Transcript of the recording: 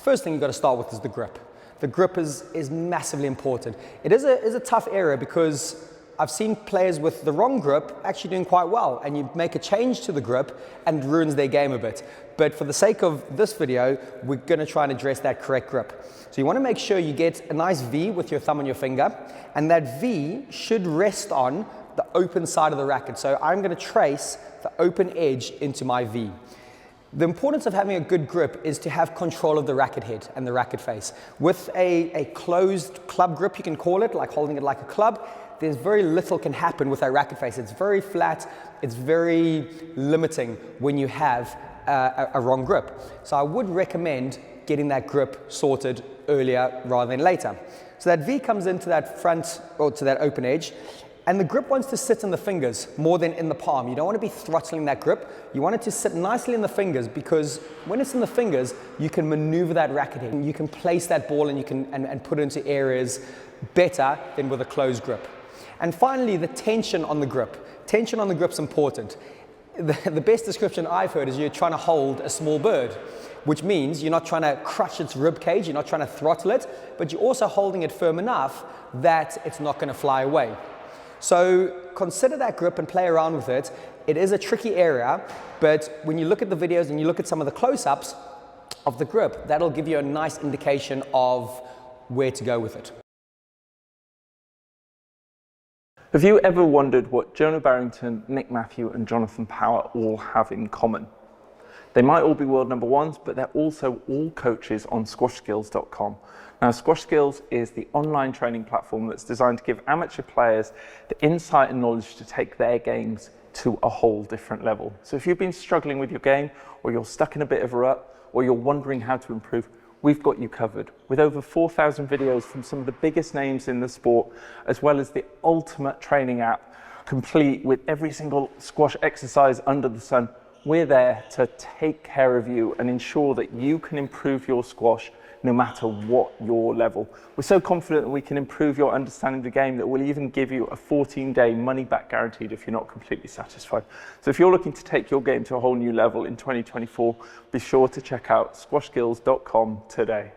first thing you've got to start with is the grip. The grip is massively important. It is a tough area because I've seen players with the wrong grip actually doing quite well, and you make a change to the grip and it ruins their game a bit. But for the sake of this video, we're going to try and address that correct grip. So you want to make sure you get a nice V with your thumb on your finger, and that V should rest on the open side of the racket. So I'm going to trace the open edge into my V. The importance of having a good grip is to have control of the racket head and the racket face. With a closed club grip, you can call it, like holding it like a club, there's very little can happen with that racket face. It's very flat, it's very limiting when you have a wrong grip. So I would recommend getting that grip sorted earlier rather than later. So that V comes into that front, or to that open edge, and the grip wants to sit in the fingers more than in the palm. You don't want to be throttling that grip. You want it to sit nicely in the fingers, because when it's in the fingers, you can maneuver that racket head. You can place that ball and you can and put it into areas better than with a closed grip. And finally, the tension on the grip. Tension on the grip's important. The best description I've heard is you're trying to hold a small bird, which means you're not trying to crush its rib cage, you're not trying to throttle it, but you're also holding it firm enough that it's not going to fly away. So consider that grip and play around with it. It is a tricky area, but when you look at the videos and you look at some of the close-ups of the grip, that'll give you a nice indication of where to go with it. Have you ever wondered what Jonah Barrington, Nick Matthew and Jonathan Power all have in common? They might all be world number ones, but they're also all coaches on squashskills.com. Now, Squash Skills is the online training platform that's designed to give amateur players the insight and knowledge to take their games to a whole different level. So if you've been struggling with your game, or you're stuck in a bit of a rut, or you're wondering how to improve, we've got you covered. With over 4,000 videos from some of the biggest names in the sport, as well as the ultimate training app, complete with every single squash exercise under the sun, we're there to take care of you and ensure that you can improve your squash no matter what your level. We're so confident that we can improve your understanding of the game that we'll even give you a 14-day money-back guaranteed if you're not completely satisfied. So if you're looking to take your game to a whole new level in 2024, be sure to check out squashskills.com today.